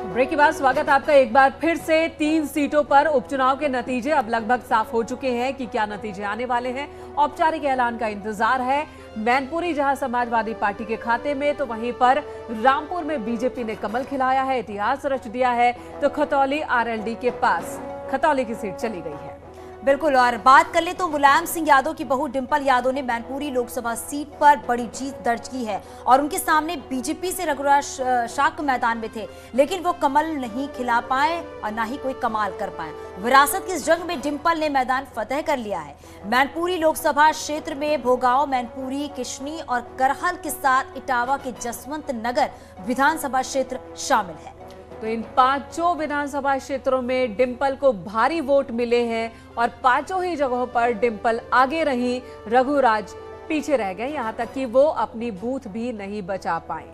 Break के बाद स्वागत आपका एक बार फिर से। 3 सीटों पर उपचुनाव के नतीजे अब लगभग साफ हो चुके हैं कि क्या नतीजे आने वाले हैं। औपचारिक ऐलान का इंतजार है। मैनपुरी जहां समाजवादी पार्टी के खाते में, तो वहीं पर रामपुर में बीजेपी ने कमल खिलाया है, इतिहास रच दिया है। तो खतौली आरएलडी के पास खतौली की सीट चली गई है। बिल्कुल। और बात कर ले तो मुलायम सिंह यादव की बहू डिंपल यादव ने मैनपुरी लोकसभा सीट पर बड़ी जीत दर्ज की है और उनके सामने बीजेपी से रघुराज शाक्य मैदान में थे, लेकिन वो कमल नहीं खिला पाए और ना ही कोई कमाल कर पाए। विरासत की इस जंग में डिंपल ने मैदान फतेह कर लिया है। मैनपुरी लोकसभा क्षेत्र में भोगांव, मैनपुरी, किशनी और करहल के साथ इटावा के जसवंत नगर विधानसभा क्षेत्र शामिल है। तो इन 5 विधानसभा क्षेत्रों में डिंपल को भारी वोट मिले हैं और 5 ही जगहों पर डिंपल आगे रही, रघुराज पीछे रह गए, यहां तक कि वो अपनी बूथ भी नहीं बचा पाए।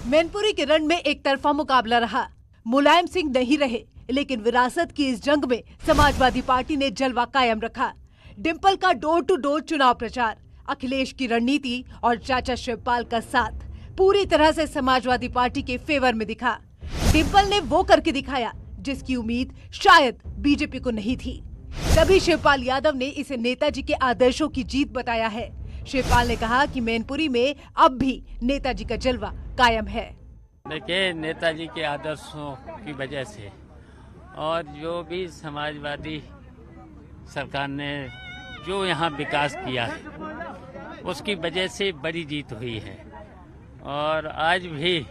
मैनपुरी के रण में एक तरफा मुकाबला रहा। मुलायम सिंह नहीं रहे, लेकिन विरासत की इस जंग में समाजवादी पार्टी ने जलवा कायम रखा। डिंपल का डोर टू डोर चुनाव प्रचार, अखिलेश की रणनीति और चाचा शिवपाल का साथ पूरी तरह से समाजवादी पार्टी के फेवर में दिखा। डिंपल ने वो करके दिखाया जिसकी उम्मीद शायद बीजेपी को नहीं थी। तभी शिवपाल यादव ने इसे नेताजी के आदर्शों की जीत बताया है। शिवपाल ने कहा कि मैनपुरी में अब भी नेताजी का जलवा कायम है। देखिए, नेताजी के आदर्शों की वजह से और जो भी समाजवादी सरकार ने जो यहाँ विकास किया है उसकी वजह से बड़ी जीत हुई है और आज भी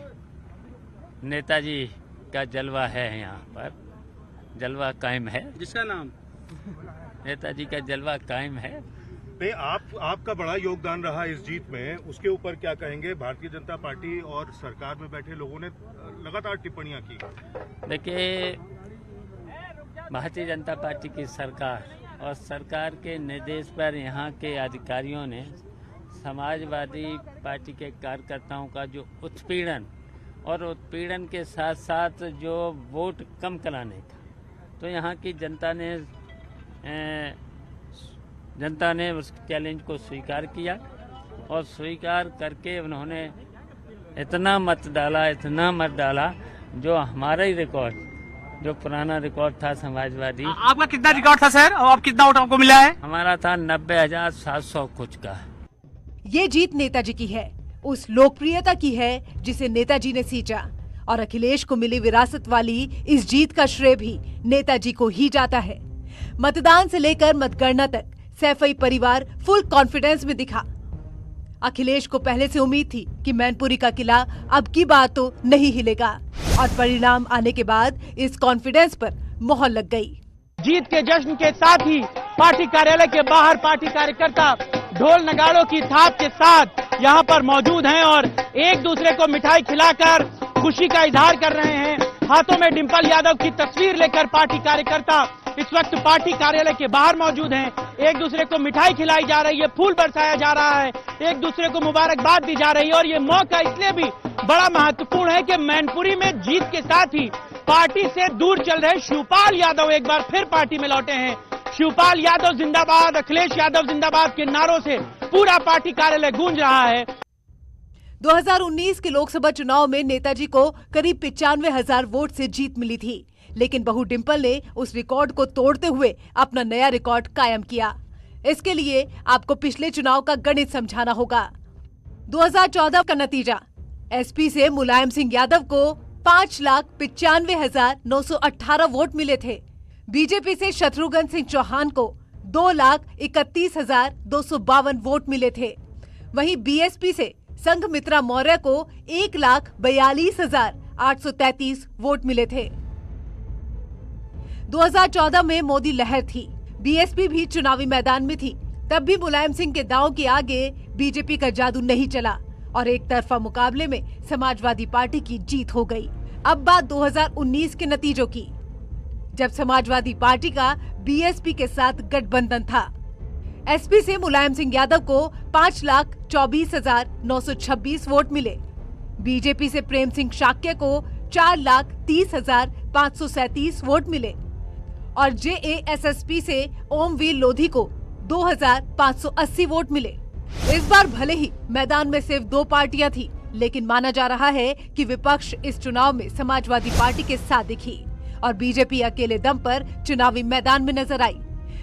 नेताजी का जलवा है। यहाँ पर जलवा कायम है। जिसका नाम नेताजी का जलवा कायम है। नहीं, आपका बड़ा योगदान रहा इस जीत में, उसके ऊपर क्या कहेंगे? भारतीय जनता पार्टी और सरकार में बैठे लोगों ने लगातार टिप्पणियां की। देखिए, भारतीय जनता पार्टी की सरकार और सरकार के निर्देश पर यहाँ के अधिकारियों ने समाजवादी पार्टी के कार्यकर्ताओं का जो उत्पीड़न और उत्पीड़न के साथ साथ जो वोट कम कराने का, तो यहाँ की जनता ने उस चैलेंज को स्वीकार किया और स्वीकार करके उन्होंने इतना मत डाला जो हमारा ही रिकॉर्ड, जो पुराना रिकॉर्ड था समाजवादी। आपका कितना रिकॉर्ड था सर, और आप कितना वोट आपको मिला है? हमारा था 90,700 कुछ का। ये जीत नेताजी की है, उस लोकप्रियता की है जिसे नेताजी ने सींचा, और अखिलेश को मिली विरासत वाली इस जीत का श्रेय भी नेताजी को ही जाता है। मतदान से लेकर मतगणना तक सैफई परिवार फुल कॉन्फिडेंस में दिखा। अखिलेश को पहले से उम्मीद थी कि मैनपुरी का किला अब की बात तो नहीं हिलेगा, और परिणाम आने के बाद इस कॉन्फिडेंस पर मोहर लग गई। जीत के जश्न के साथ ही पार्टी कार्यालय के बाहर पार्टी कार्यकर्ता ढोल नगाड़ों की थाप के साथ यहाँ पर मौजूद हैं और एक दूसरे को मिठाई खिलाकर खुशी का इजहार कर रहे हैं। हाथों में डिंपल यादव की तस्वीर लेकर पार्टी कार्यकर्ता इस वक्त पार्टी कार्यालय के बाहर मौजूद हैं। एक दूसरे को मिठाई खिलाई जा रही है, फूल बरसाया जा रहा है, एक दूसरे को मुबारकबाद दी जा रही है। और ये मौका इसलिए भी बड़ा महत्वपूर्ण है कि मैनपुरी में जीत के साथ ही पार्टी से दूर चल रहे शिवपाल यादव एक बार फिर पार्टी में लौटे हैं। शिवपाल यादव जिंदाबाद, अखिलेश यादव जिंदाबाद के नारों से पूरा पार्टी कार्यालय गूंज रहा है। 2019 के लोकसभा चुनाव में नेताजी को करीब 95,000 वोट से जीत मिली थी, लेकिन बहू डिंपल ने उस रिकॉर्ड को तोड़ते हुए अपना नया रिकॉर्ड कायम किया। इसके लिए आपको पिछले चुनाव का गणित समझाना होगा। 2014 का नतीजा, एसपी से मुलायम सिंह यादव को 5,95,918 वोट मिले थे। बीजेपी से शत्रुघ्न सिंह चौहान को 2,31,252 वोट मिले थे। वहीं बीएसपी से संघमित्रा मौर्य को 1,42,833 वोट मिले थे। 2014 में मोदी लहर थी, बीएसपी भी चुनावी मैदान में थी, तब भी मुलायम सिंह के दांव के आगे बीजेपी का जादू नहीं चला और एक तरफा मुकाबले में समाजवादी पार्टी की जीत हो गई। अब बात 2019 के नतीजों की, जब समाजवादी पार्टी का बीएसपी के साथ गठबंधन था। एसपी से मुलायम सिंह यादव को 5,24,926 वोट मिले। बीजेपी से प्रेम सिंह शाक्य को 4,30,537 वोट मिले और जेएएसएसपी से ओमवीर लोधी को 2580 वोट मिले। इस बार भले ही मैदान में सिर्फ 2 पार्टियां थी, लेकिन माना जा रहा है कि विपक्ष इस चुनाव में समाजवादी पार्टी के साथ दिखी और बीजेपी अकेले दम पर चुनावी मैदान में नजर आई।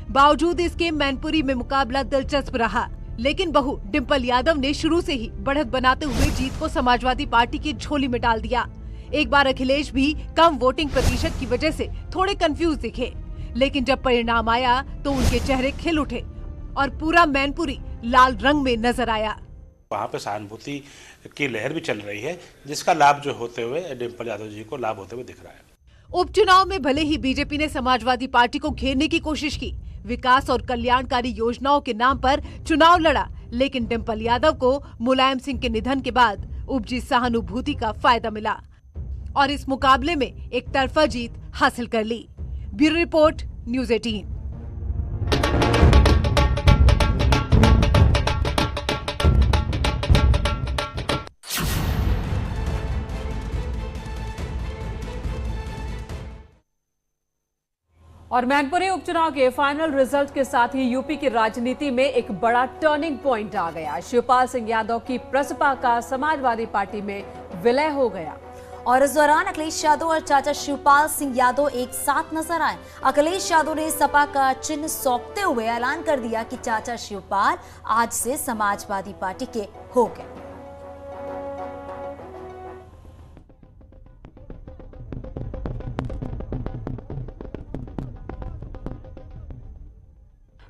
बावजूद इसके मैनपुरी में मुकाबला दिलचस्प रहा, लेकिन बहू डिंपल यादव ने शुरू से ही बढ़त बनाते हुए जीत को समाजवादी पार्टी की झोली में डाल दिया। एक बार अखिलेश भी कम वोटिंग प्रतिशत की वजह से थोड़े कंफ्यूज दिखे, लेकिन जब परिणाम आया तो उनके चेहरे खिल उठे और पूरा मैनपुरी लाल रंग में नजर आया। वहाँ पे सहानुभूति की लहर भी चल रही है, जिसका लाभ जो होते हुए डिंपल यादव जी को लाभ होते हुए दिख रहा है। उपचुनाव में भले ही बीजेपी ने समाजवादी पार्टी को घेरने की कोशिश की, विकास और कल्याणकारी योजनाओं के नाम पर चुनाव लड़ा, लेकिन डिंपल यादव को मुलायम सिंह के निधन के बाद उपजी सहानुभूति का फायदा मिला और इस मुकाबले में एक तरफा जीत हासिल कर ली। Bureau report, news 18। और मैनपुरी उपचुनाव के फाइनल रिजल्ट के साथ ही यूपी की राजनीति में एक बड़ा टर्निंग पॉइंट आ गया। शिवपाल सिंह यादव की प्रसपा का समाजवादी पार्टी में विलय हो गया और इस दौरान अखिलेश यादव और चाचा शिवपाल सिंह यादव एक साथ नजर आए। अखिलेश यादव ने सपा का चिन्ह सौंपते हुए ऐलान कर दिया कि चाचा शिवपाल आज से समाजवादी पार्टी के हो गए।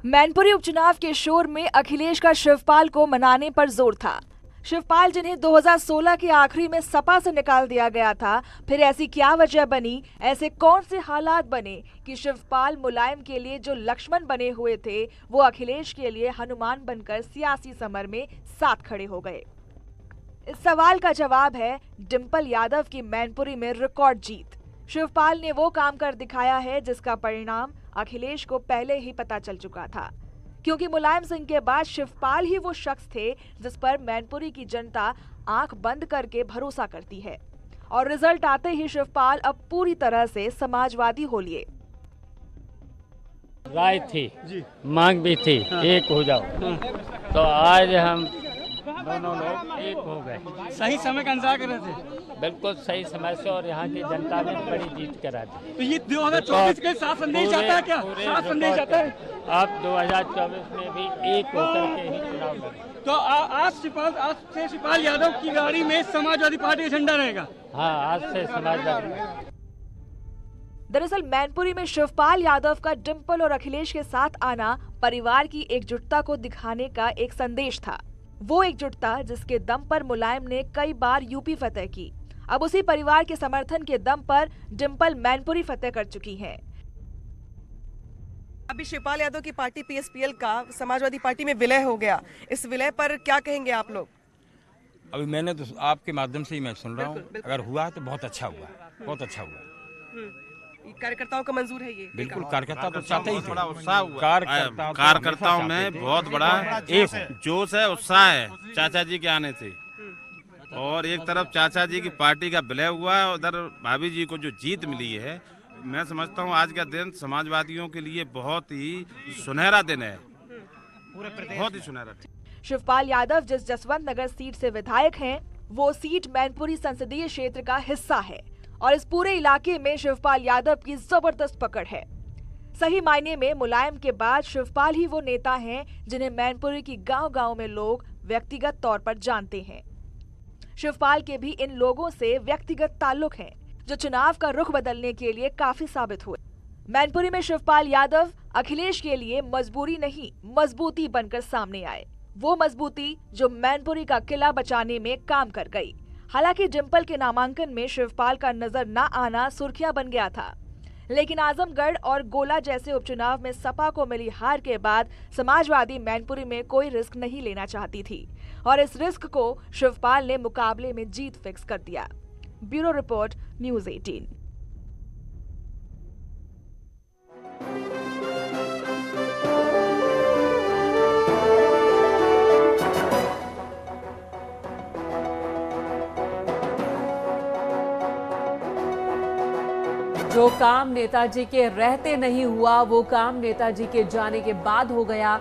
मैनपुरी उपचुनाव के शोर में अखिलेश का शिवपाल को मनाने पर जोर था। शिवपाल जिन्हें 2016 के आखिरी में सपा से निकाल दिया गया था, फिर ऐसी क्या वजह बनी, ऐसे कौन से हालात बने कि शिवपाल मुलायम के लिए जो लक्ष्मण बने हुए थे वो अखिलेश के लिए हनुमान बनकर सियासी समर में साथ खड़े हो गए। इस सवाल का जवाब है डिंपल यादव की मैनपुरी में रिकॉर्ड जीत। शिवपाल ने वो काम कर दिखाया है जिसका परिणाम अखिलेश को पहले ही पता चल चुका था, क्योंकि मुलायम सिंह के बाद शिवपाल ही वो शख्स थे जिस पर मैनपुरी की जनता आंख बंद करके भरोसा करती है और रिजल्ट आते ही शिवपाल अब पूरी तरह से समाजवादी हो लिए। राय थी, मांग भी थी, एक हो जाओ, तो आज हम दोनों लोग एक हो गए। सही समय का इंतजार कर रहे थे। बिल्कुल सही समय से, और यहाँ की जनता ने बड़ी जीत करा दी। तो ये 2024 के साथ संदेश जाता है क्या? साथ संदेश जाता है। आप 2024 में भी एक होकर के ही चुनाव लड़ेंगे। तो आज से शिवपाल यादव की गाड़ी में समाजवादी पार्टी का झंडा रहेगा। हाँ, आज से समाजवादी। दरअसल मैनपुरी में शिवपाल यादव का डिंपल और अखिलेश के साथ आना परिवार की एकजुटता को दिखाने का एक संदेश था। वो एकजुटता जिसके दम पर मुलायम ने कई बार यूपी फतेह की, अब उसी परिवार के समर्थन के दम पर डिंपल मैनपुरी फतेह कर चुकी हैं। अभी शिवपाल यादव की पार्टी पीएसपीएल का समाजवादी पार्टी में विलय हो गया, इस विलय पर क्या कहेंगे आप लोग? अभी मैंने तो आपके माध्यम से ही मैं सुन रहा हूँ, अगर हुआ तो बहुत अच्छा हुआ, बहुत अच्छा हुआ। कार्यकर्ताओं का मंजूर है ये? बिल्कुल, कार्यकर्ता तो चाहते ही थे। बड़ा उत्साह हुआ। कार्यकर्ताओं में बहुत बड़ा एक जोश है, उत्साह है चाचा जी के आने से। और एक तरफ चाचा जी की पार्टी का विलय हुआ है, उधर भाभी जी को जो जीत मिली है, मैं समझता हूँ आज का दिन समाजवादियों के लिए बहुत ही सुनहरा दिन है, बहुत ही सुनहरा। शिवपाल यादव जिस जसवंत नगर सीट से विधायक हैं, वो सीट मैनपुरी संसदीय क्षेत्र का हिस्सा है और इस पूरे इलाके में शिवपाल यादव की जबरदस्त पकड़ है। सही मायने में मुलायम के बाद शिवपाल ही वो नेता हैं जिन्हें मैनपुरी की गांव-गांव में लोग व्यक्तिगत तौर पर जानते हैं। शिवपाल के भी इन लोगों से व्यक्तिगत ताल्लुक हैं, जो चुनाव का रुख बदलने के लिए काफी साबित हुए। मैनपुरी में शिवपाल यादव अखिलेश के लिए मजबूरी नहीं, मजबूती बनकर सामने आए। वो मजबूती जो मैनपुरी का किला बचाने में काम कर गई। हालांकि डिंपल के नामांकन में शिवपाल का नजर न आना सुर्खियां बन गया था, लेकिन आजमगढ़ और गोला जैसे उपचुनाव में सपा को मिली हार के बाद समाजवादी मैनपुरी में कोई रिस्क नहीं लेना चाहती थी और इस रिस्क को शिवपाल ने मुकाबले में जीत फिक्स कर दिया। Bureau report, news 18। जो काम नेताजी के रहते नहीं हुआ, वो काम नेताजी के जाने के बाद हो गया।